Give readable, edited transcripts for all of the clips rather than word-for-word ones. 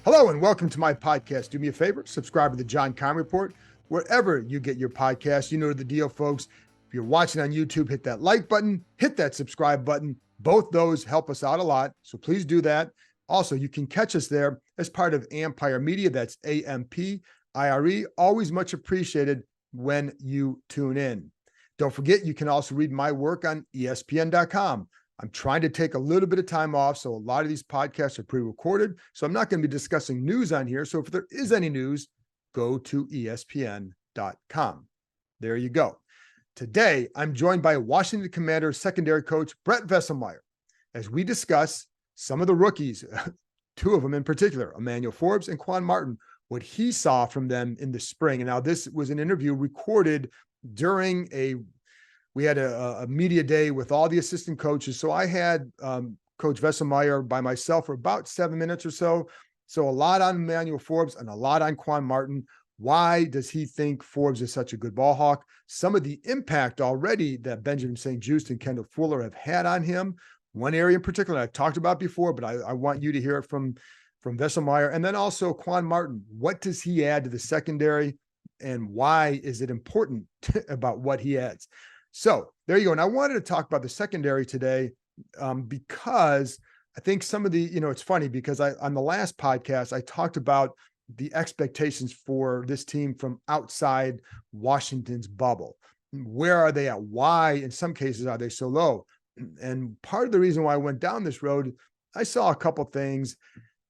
Hello and welcome to my podcast. Do me a favor, subscribe to the John Keim Report wherever you get your podcast. You know the deal, folks. If you're watching on YouTube, hit that like button, hit that subscribe button. Both those help us out a lot, so please do that. Also, you can catch us there as part of Ampire Media. That's Ampire. Always much appreciated when you tune in. Don't forget, you can also read my work on ESPN.com. I'm trying to take a little bit of time off, so a lot of these podcasts are pre-recorded, so I'm not going to be discussing news on here. So if there is any news, go to ESPN.com. There you go. Today, I'm joined by Washington Commanders secondary coach Brent Vieselmeyer as we discuss some of the rookies, two of them in particular, Emmanuel Forbes and Quan Martin, what he saw from them in the spring. And now this was an interview recorded during we had a media day with all the assistant coaches. So I had Coach Vieselmeyer by myself for about 7 minutes or so. So a lot on Emmanuel Forbes and a lot on Quan Martin. Why does he think Forbes is such a good ball hawk? Some of the impact already that Benjamin St-Juste and Kendall Fuller have had on him. One area in particular I've talked about before, but I want you to hear it from Vieselmeyer. And then also Quan Martin. What does he add to the secondary? And why is it important about what he adds? So there you go. And I wanted to talk about the secondary today because I think some of the, it's funny because on the last podcast, I talked about the expectations for this team from outside Washington's bubble. Where are they at? Why, in some cases, are they so low? And part of the reason why I went down this road, I saw a couple things.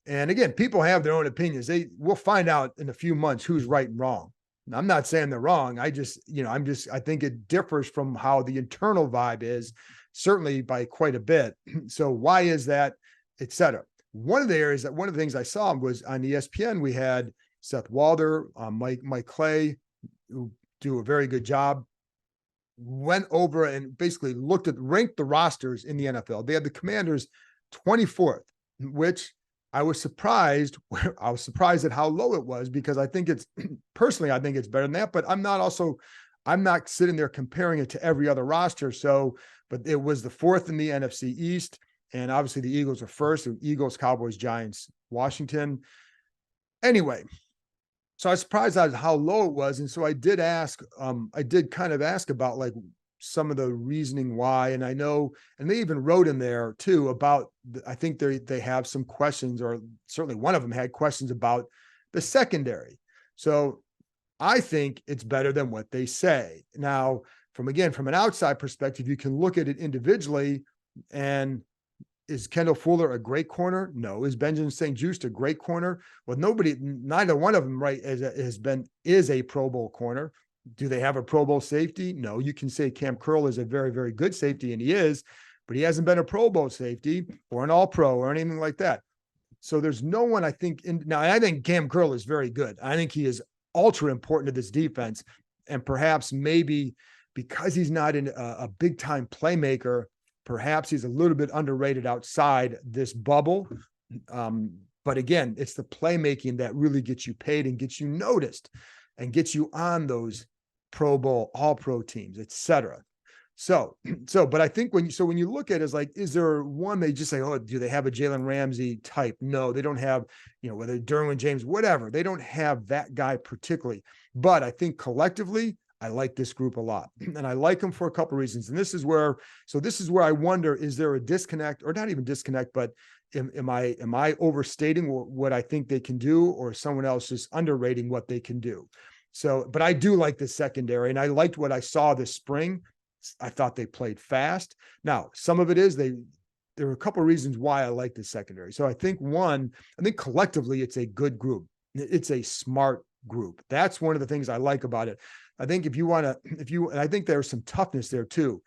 And again, people have their own opinions. We'll find out in a few months who's right and wrong. I'm not saying they're wrong. I think it differs from how the internal vibe is, certainly by quite a bit. So why is that, et cetera? One of the things I saw was on ESPN, we had Seth Walder, Mike Clay, who do a very good job, went over and basically ranked the rosters in the NFL. They had the Commanders 24th, which I was surprised at how low it was, because I think it's better than that, but I'm not sitting there comparing it to every other roster. So, but it was the fourth in the NFC East. And obviously the Eagles are first. So Eagles, Cowboys, Giants, Washington. Anyway, so I was surprised at how low it was. And so I did kind of ask about like some of the reasoning why. And I know, and they even wrote in there too about, I think they have some questions, or certainly one of them had questions about the secondary. So I think it's better than what they say. Now, from an outside perspective, you can look at it individually. And is Kendall Fuller a great corner? No. Is Benjamin St-Juste a great corner? Well, neither one of them, right, is a Pro Bowl corner. Do they have a Pro Bowl safety? No. You can say Cam Curl is a very, very good safety, and he is, but he hasn't been a Pro Bowl safety or an All-Pro or anything like that. So there's no one, I think, I think Cam Curl is very good. I think he is ultra important to this defense, and perhaps maybe because he's not a big-time playmaker, perhaps he's a little bit underrated outside this bubble. But again, it's the playmaking that really gets you paid and gets you noticed and gets you on those Pro Bowl, All-Pro teams, et cetera. But I think when you look at it, it's like, is there one they just say, oh, do they have a Jalen Ramsey type? No, they don't have, whether Derwin James, whatever. They don't have that guy particularly. But I think collectively, I like this group a lot, and I like them for a couple of reasons. And this is where I wonder, is there a disconnect, or not even disconnect, but am I overstating what I think they can do, or someone else is underrating what they can do? So, but I do like the secondary, and I liked what I saw this spring. I thought they played fast. Now, some of it is there are a couple of reasons why I like the secondary. So I think collectively it's a good group. It's a smart group. That's one of the things I like about it. I think and I think there's some toughness there too.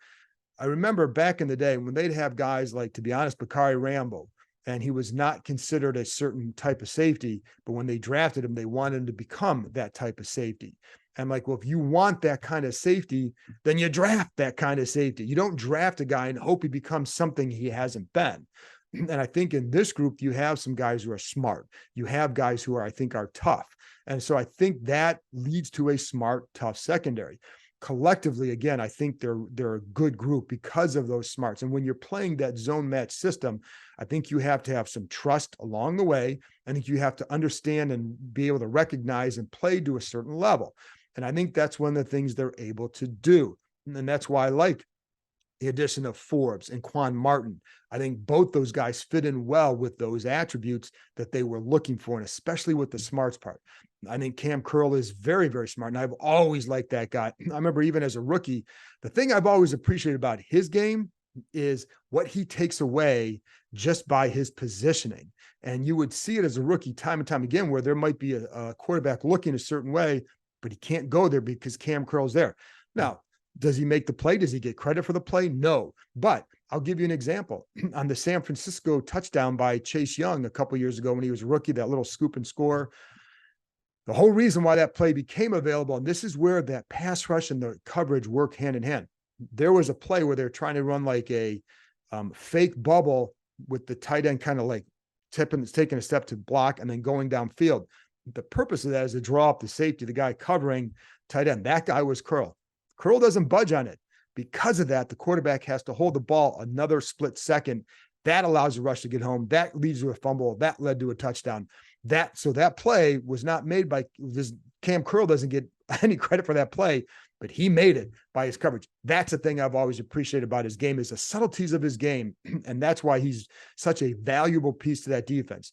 I remember back in the day when they'd have guys like, to be honest, Bakari Rambo, and he was not considered a certain type of safety, but when they drafted him, they wanted him to become that type of safety. I'm like, well, if you want that kind of safety, then you draft that kind of safety. You don't draft a guy and hope he becomes something he hasn't been. And I think in this group, you have some guys who are smart. You have guys who I think are tough. And so I think that leads to a smart, tough secondary. collectively, again, I think they're a good group because of those smarts. And when you're playing that zone match system, I think you have to have some trust along the way. I think you have to understand and be able to recognize and play to a certain level. And I think that's one of the things they're able to do. And that's why I like the addition of Forbes and Quan Martin. I think both those guys fit in well with those attributes that they were looking for, and especially with the smarts part. I think Cam Curl is very, very smart, and I've always liked that guy. I remember even as a rookie, the thing I've always appreciated about his game is what he takes away just by his positioning. And you would see it as a rookie time and time again, where there might be a quarterback looking a certain way, but he can't go there because Cam Curl's there. Now, does he make the play? Does he get credit for the play? No. But I'll give you an example. On the San Francisco touchdown by Chase Young a couple years ago when he was a rookie, that little scoop and score, the whole reason why that play became available, and this is where that pass rush and the coverage work hand in hand. There was a play where they're trying to run like a fake bubble with the tight end kind of like taking a step to block and then going downfield. The purpose of that is to draw up the safety, the guy covering tight end. That guy was Curl. Curl doesn't budge on it. Because of that, the quarterback has to hold the ball another split second. That allows the rush to get home. That leads to a fumble. That led to a touchdown. So that play was not made by this. Cam Curl doesn't get any credit for that play, but he made it by his coverage. That's the thing I've always appreciated about his game, is the subtleties of his game. And that's why he's such a valuable piece to that defense.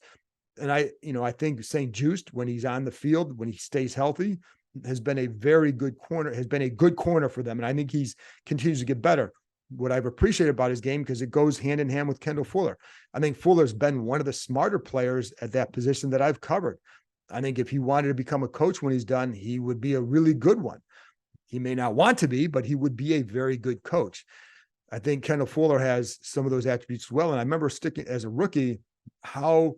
And I think St. Just, when he's on the field, when he stays healthy, has been a very good corner, has been a good corner for them. And I think he's continues to get better. What I've appreciated about his game, because it goes hand in hand with Kendall Fuller. I think Fuller's been one of the smarter players at that position that I've covered. I think if he wanted to become a coach when he's done, he would be a really good one. He may not want to be, but he would be a very good coach. I think Kendall Fuller has some of those attributes as well. And I remember sticking as a rookie, how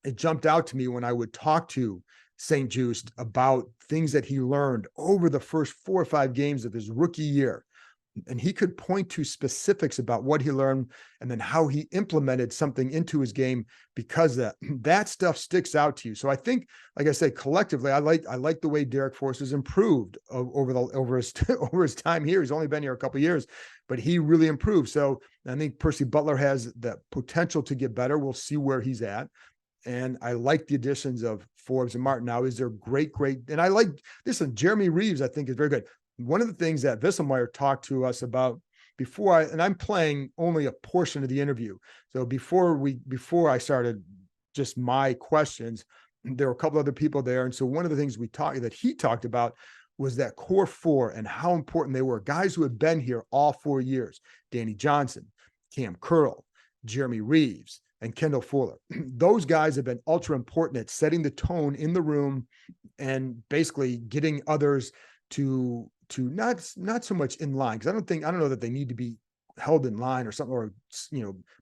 it jumped out to me when I would talk to St. Just about things that he learned over the first 4 or 5 games of his rookie year. And he could point to specifics about what he learned and then how he implemented something into his game, because that stuff sticks out to you. So I think, like I said, collectively, I like the way Derek Force has improved over his time here. He's only been here a couple of years, but he really improved. So I think Percy Butler has the potential to get better. We'll see where he's at. And I like the additions of Forbes and Martin. Now, is there great, and I like this. And Jeremy Reeves, I think, is very good. One of the things that Vieselmeyer talked to us about and I'm playing only a portion of the interview. So before I started just my questions, there were a couple other people there. And so one of the things that he talked about was that core 4 and how important they were. Guys who had been here all 4 years: Danny Johnson, Cam Curl, Jeremy Reeves, and Kendall Fuller. Those guys have been ultra important at setting the tone in the room and basically getting others to not so much in line, because I don't know that they need to be held in line or something, or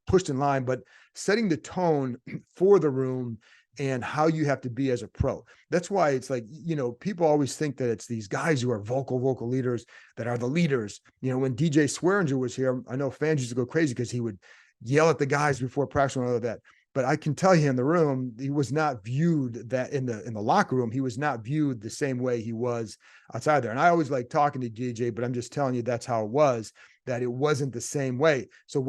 pushed in line, but setting the tone for the room and how you have to be as a pro. That's why it's like, people always think that it's these guys who are vocal leaders that are the leaders. When DJ Swearinger was here, I know fans used to go crazy because he would yell at the guys before practice and all of that. But I can tell you, in the room, he was not viewed that in the locker room. He was not viewed the same way he was outside there. And I always like talking to DJ, but I'm just telling you, that's how it was, that it wasn't the same way. So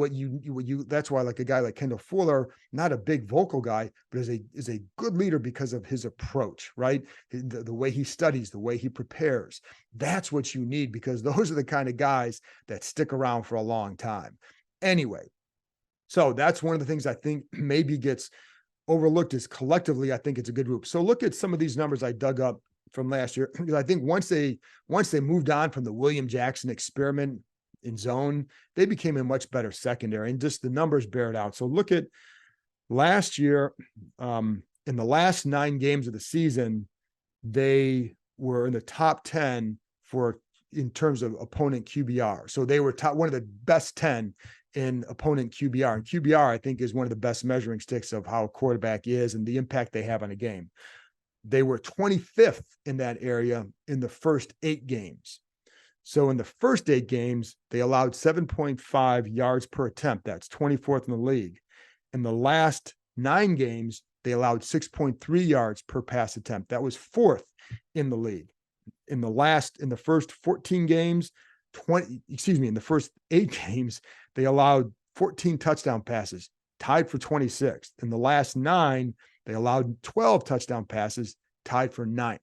that's why, like, a guy like Kendall Fuller, not a big vocal guy, but is a good leader because of his approach, right? The way he studies, the way he prepares. That's what you need, because those are the kind of guys that stick around for a long time. Anyway, so that's one of the things I think maybe gets overlooked, is collectively, I think it's a good group. So look at some of these numbers I dug up from last year, because I think once they moved on from the William Jackson experiment in zone, they became a much better secondary, and just the numbers bear it out. So look at last year, in the last 9 games of the season, they were in the top 10 in terms of opponent QBR. So they were one of the best 10 in opponent QBR. And QBR, I think, is one of the best measuring sticks of how a quarterback is and the impact they have on a game. They were 25th in that area in the first 8 games. So in the first 8 games, they allowed 7.5 yards per attempt. That's 24th in the league. In the last 9 games, they allowed 6.3 yards per pass attempt. That was 4th in the league. in the first 14 games, in the first 8 games, they allowed 14 touchdown passes, tied for 26th. In the last 9, they allowed 12 touchdown passes, tied for 9th.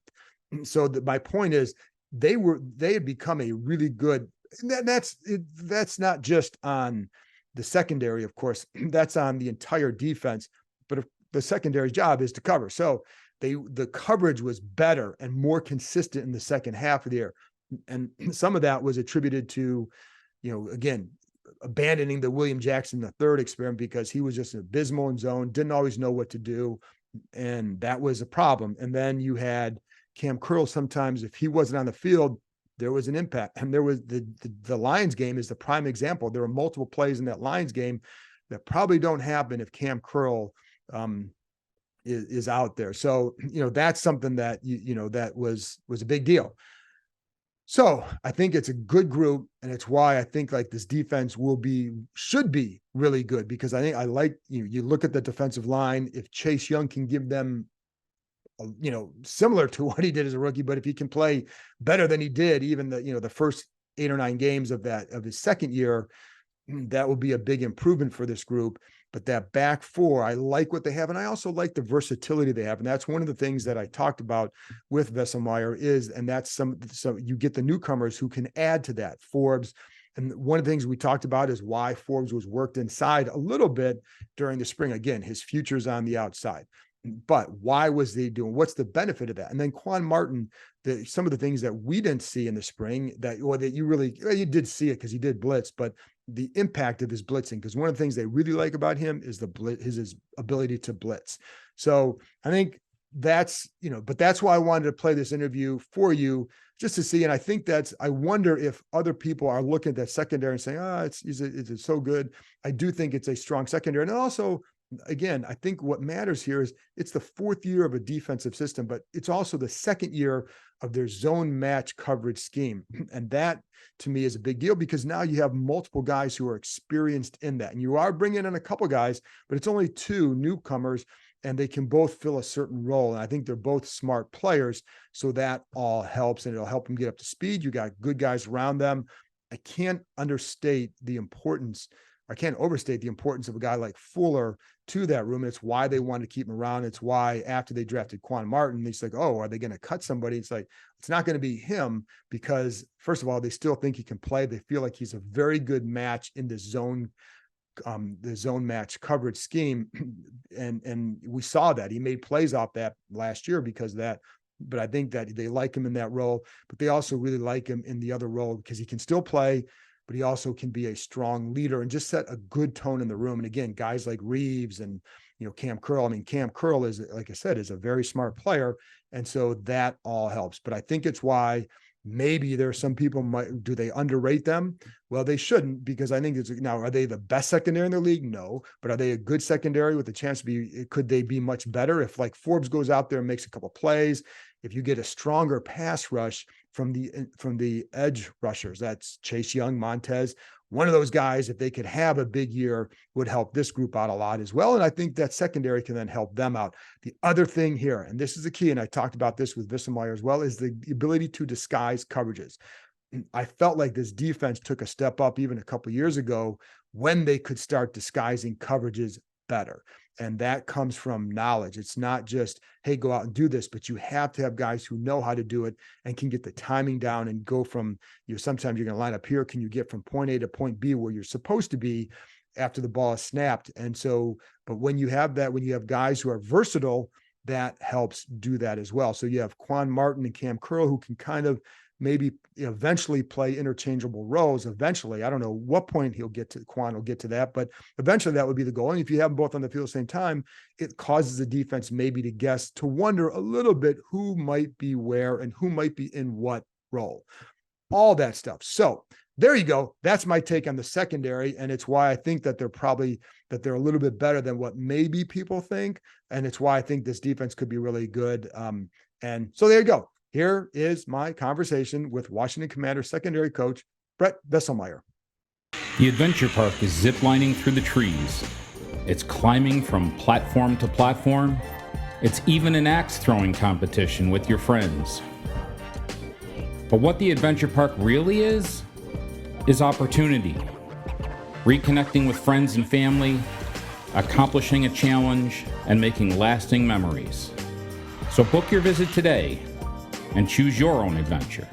So my point is, they had become a really good, and that's not just on the secondary, of course, that's on the entire defense, but the secondary's job is to cover. So the coverage was better and more consistent in the second half of the year. And some of that was attributed to, again, abandoning the William Jackson III experiment, because he was just abysmal in zone, didn't always know what to do. And that was a problem. And then you had Cam Curl. Sometimes if he wasn't on the field, there was an impact. And there was the Lions game is the prime example. There were multiple plays in that Lions game that probably don't happen if Cam Curl is out there. So, that's something that, that was a big deal. So I think it's a good group, and it's why I think like this defense should be really good, because I like, you look at the defensive line, if Chase Young can give them, similar to what he did as a rookie, but if he can play better than he did, even the first 8 or 9 games of his second year, that will be a big improvement for this group. But that back four, I like what they have. And I also like the versatility they have. And that's one of the things that I talked about with Vieselmeyer and that's so you get the newcomers who can add to that. Forbes. And one of the things we talked about is why Forbes was worked inside a little bit during the spring. Again, his future's on the outside. But why was they doing? What's the benefit of that? And then Quan Martin, some of the things that we didn't see in the spring that you did see it because he did blitz, but the impact of his blitzing, because one of the things they really like about him is his ability to blitz. So I think that's, but that's why I wanted to play this interview for you, just to see. And I think I wonder if other people are looking at that secondary and saying, it's so good. I do think it's a strong secondary. And also, again, I think what matters here is it's the 4th year of a defensive system, but it's also the 2nd year of their zone match coverage scheme. And that to me is a big deal, because now you have multiple guys who are experienced in that. And you are bringing in a couple guys, but it's only 2 newcomers, and they can both fill a certain role. And I think they're both smart players. So that all helps, and it'll help them get up to speed. You got good guys around them. I can't overstate the importance of a guy like Fuller to that room. It's why they wanted to keep him around. It's why after they drafted Quan Martin, it's like, oh, are they going to cut somebody? It's like, it's not going to be him, because first of all, they still think he can play. They feel like he's a very good match in the zone match coverage scheme. And we saw that he made plays off that last year because of that. But I think that they like him in that role, but they also really like him in the other role because he can still play, but he also can be a strong leader and just set a good tone in the room. And again, guys like Reeves and, Cam Curl. I mean, Cam Curl is, like I said, is a very smart player. And so that all helps. But I think it's why maybe there are some people do they underrate them? Well, they shouldn't, because I think now, are they the best secondary in the league? No, but are they a good secondary with a chance to be, could they be much better if like Forbes goes out there and makes a couple plays? If you get a stronger pass rush from the edge rushers, that's Chase Young, Montez, one of those guys, if they could have a big year, would help this group out a lot as well. And I think that secondary can then help them out. The other thing here, and this is the key, and I talked about this with Vieselmeyer as well, is the ability to disguise coverages. I felt like this defense took a step up even a couple of years ago when they could start disguising coverages better. And that comes from knowledge. It's not just, hey, go out and do this, but you have to have guys who know how to do it and can get the timing down and go from, sometimes you're going to line up here. Can you get from point A to point B where you're supposed to be after the ball is snapped? And so, but when you have that, when you have guys who are versatile, that helps do that as well. So you have Quan Martin and Cam Curl who can kind of maybe eventually play interchangeable roles. Eventually, I don't know what point Quan will get to that, but eventually that would be the goal. And if you have them both on the field at the same time, it causes the defense maybe to wonder a little bit who might be where and who might be in what role, all that stuff. So there you go. That's my take on the secondary. And it's why I think that they're a little bit better than what maybe people think. And it's why I think this defense could be really good. And so there you go. Here is my conversation with Washington Commanders secondary coach, Brent Vieselmeyer. The adventure park is ziplining through the trees. It's climbing from platform to platform. It's even an axe throwing competition with your friends. But what the adventure park really is opportunity. Reconnecting with friends and family, accomplishing a challenge, and making lasting memories. So book your visit today and choose your own adventure.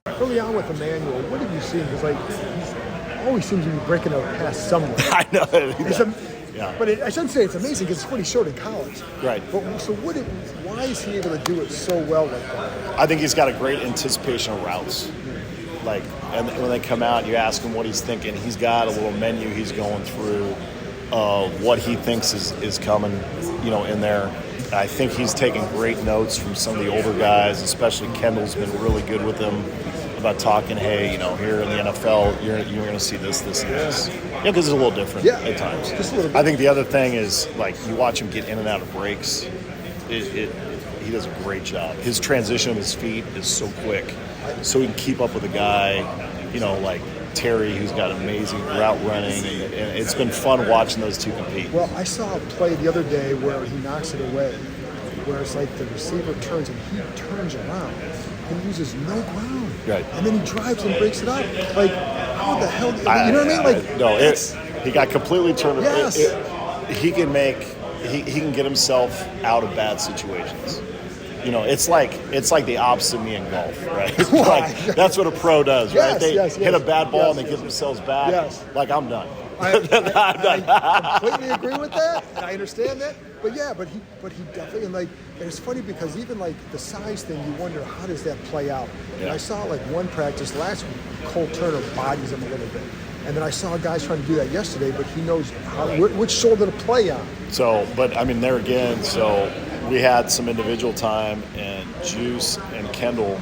Early on with Emmanuel, what have you seen? Because he always seems to be breaking out past somewhere. I know. But I shouldn't say it's amazing because it's what he showed in college. Right. But why is he able to do it so well like that? I think he's got a great anticipation of routes. And when they come out, you ask him what he's thinking. He's got a little menu he's going through, what he thinks is coming, in there. I think he's taking great notes from some of the older guys, especially Kendall's been really good with him about talking, hey, here in the NFL, you're going to see this, and this. Yeah, because it's a little different at times. Just a little bit. I think the other thing is, you watch him get in and out of breaks. He does a great job. His transition of his feet is so quick, so he can keep up with a guy, like Terry, who's got amazing route running, and it's been fun watching those two compete. Well, I saw a play the other day where he knocks it away, where it's like the receiver turns and he turns around and uses no ground. Right. And then he drives and breaks it up. Like, how the hell? You know what I mean? He got completely turned. Yes. He can get himself out of bad situations. It's like the opposite of me in golf, right? That's what a pro does, right? They hit a bad ball and they get themselves back. Yes. I'm done. I completely agree with that, and I understand that. But he definitely, and it's funny because even the size thing, you wonder how does that play out. Yeah. And I saw one practice last week, Cole Turner bodies him a little bit, and then I saw guys trying to do that yesterday, but he knows which shoulder to play on. So, there again, we had some individual time, and Juice and Kendall,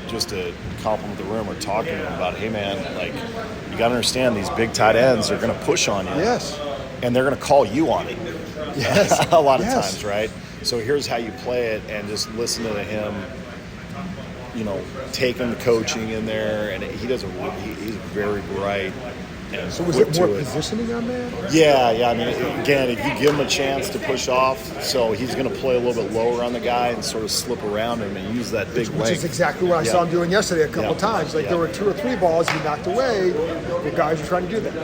just to compliment the room, are talking to him about, hey man, you got to understand these big tight ends are going to push on you. Yes. And they're going to call you on it. Yes. A lot of times, right? So here's how you play it, and just listen to him, taking the coaching in there, and he's very bright. And so was it more positioning on that? Yeah. I mean, again, if you give him a chance to push off, so he's going to play a little bit lower on the guy and sort of slip around him and use that big length. Which is exactly what I saw him doing yesterday a couple of times. There were 2 or 3 balls he knocked away. The guys were trying to do that.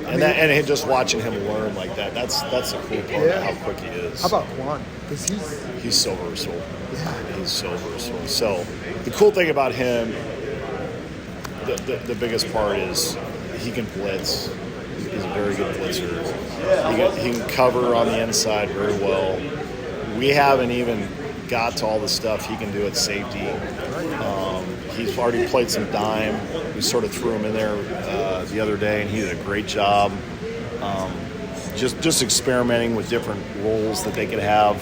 And just watching him learn like that, that's the cool part of how quick he is. How about Quan? Because he's so versatile. Yeah. He's so versatile. So the cool thing about him, the biggest part is he can blitz. He's a very good blitzer. He can cover on the inside very well. We haven't even got to all the stuff he can do at safety. He's already played some dime. We sort of threw him in there the other day, and he did a great job. Just experimenting with different roles that they could have.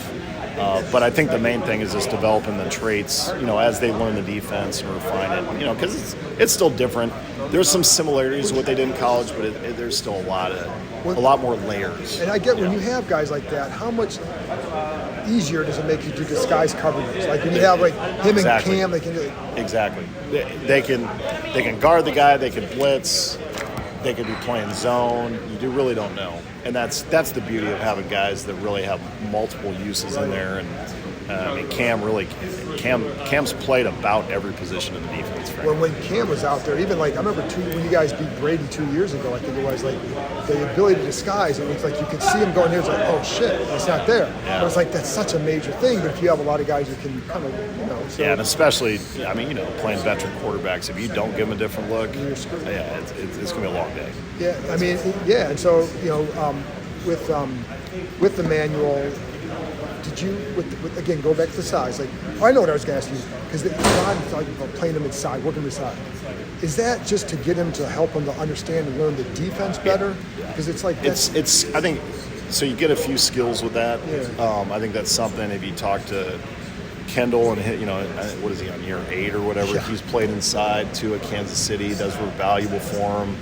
But I think the main thing is just developing the traits, as they learn the defense and refine it, because it's still different. There's some similarities to what they did in college, but there's still a lot more layers. And I get when you have guys like that, how much easier does it make you to disguise coverages? When you have him and Keim, they can do it. Exactly. They can guard the guy, they can blitz, they could be playing zone. You really don't know. And that's the beauty of having guys that really have multiple uses in there. And Cam's played about every position in the defense. Frankly. When Keim was out there, even I remember when you guys beat Brady 2 years ago, I think it was the ability to disguise. It was you could see him going here. It's oh shit, it's not there. Yeah. But it's that's such a major thing. But if you have a lot of guys who can kind of So. Yeah, and especially playing veteran quarterbacks, if you don't give them a different look, it's gonna be a long day. Yeah, and so with the manual. Did you, again, go back to the size? I know what I was going to ask you, because Ron talking about playing him inside, working inside. Is that just to get him to help him to understand and learn the defense better? Because it's I think, so you get a few skills with that. Yeah. I think that's something, if you talk to Kendall and what is he on year 8 or whatever, yeah. He's played inside too at Kansas City. Those were valuable for him.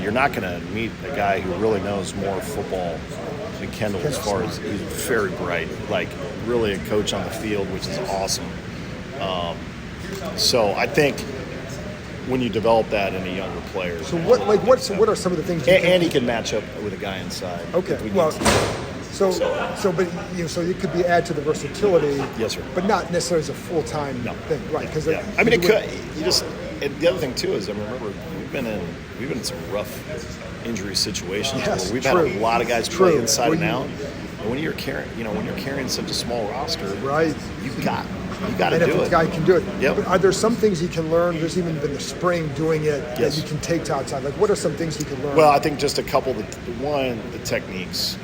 You're not going to meet a guy who really knows more football than Kendall, as far as he's very bright, really a coach on the field, which is awesome. So I think when you develop that in a younger player. So what are some of the things? And he can match up with a guy inside. Okay. So it could be add to the versatility. Yes, sir. But not necessarily as a full-time thing, right? Because I mean, it could. You just. And the other thing too is, I remember we've been in some rough injury situations where we've had a lot of guys play inside and out. And when you're carrying such a small roster, right? You got to do it. And if the guy can do it, yep. Are there some things he can learn? There's even been the spring doing it that you can take to outside. Like, what are some things he can learn? Well, I think just a couple. The techniques.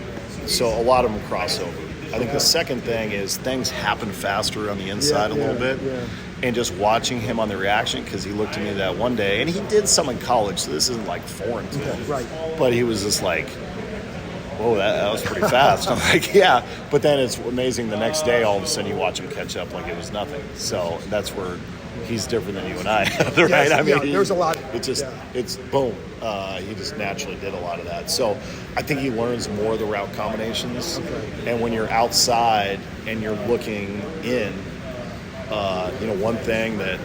So a lot of them cross over. I think the second thing is things happen faster on the inside a little bit. Yeah. And just watching him on the reaction, because he looked at me that one day, and he did some in college, so this isn't like foreign to him. Right. But he was just like, whoa, that was pretty fast. I'm like, yeah. But then it's amazing the next day, all of a sudden you watch him catch up like it was nothing. So that's where he's different than you and I, right? Yes, I mean, there's a lot. It's boom. He just naturally did a lot of that. So I think he learns more of the route combinations. Okay. And when you're outside and you're looking in, one thing that,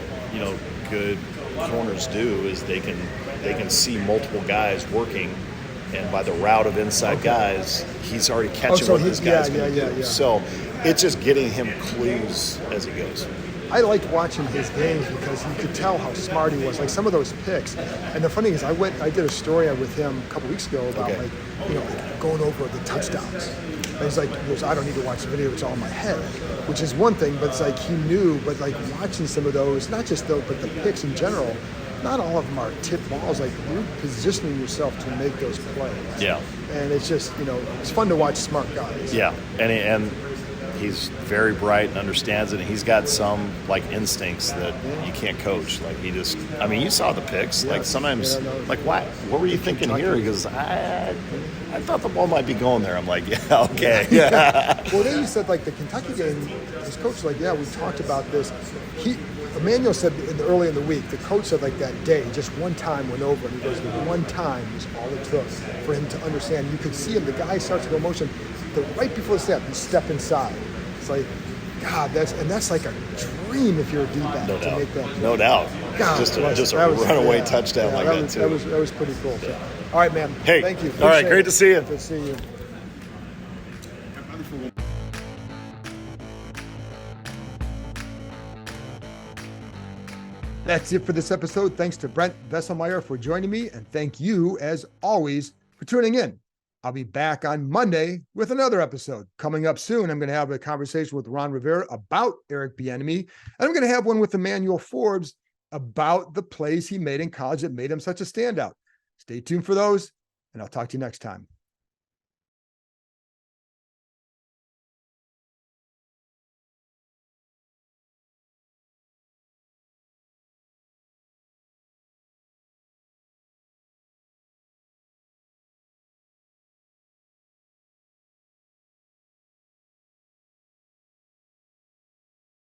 good corners do is they can see multiple guys working, and by the route of inside guys, he's already catching what this guy's going to do. So it's just getting him clues as he goes. I liked watching his games because you could tell how smart he was. Like some of those picks. And the funny thing is, I did a story with him a couple weeks ago about going over the touchdowns. And he's like, I don't need to watch the video, it's all in my head, which is one thing, but it's like he knew, but like watching some of those, not just those, but the picks in general, not all of them are tip balls. Like you're positioning yourself to make those plays. Yeah. And it's just, it's fun to watch smart guys. Yeah. And he's very bright and understands it, and he's got some like instincts that you can't coach. Like he just, you saw the picks. Like sometimes, like what were you thinking here? He goes, I thought the ball might be going there. I'm like, yeah, okay. Yeah. Well, then you said like the Kentucky game, his coach was like, yeah, we talked about this. Emmanuel said early in the week, the coach said like that day, just one time went over, and he goes, the one time was all it took for him to understand. You could see him, the guy starts to go motion. Right before the snap, you step inside. It's like, God, that's like a dream if you're a D-back to make that. No doubt. God, just a runaway touchdown like that too. That was pretty cool. So, all right, man. Hey, thank you. All right, great to see you. Good to see you. That's it for this episode. Thanks to Brent Vieselmeyer for joining me, and thank you, as always, for tuning in. I'll be back on Monday with another episode. Coming up soon, I'm going to have a conversation with Ron Rivera about Eric Bieniemy, and I'm going to have one with Emmanuel Forbes about the plays he made in college that made him such a standout. Stay tuned for those, and I'll talk to you next time.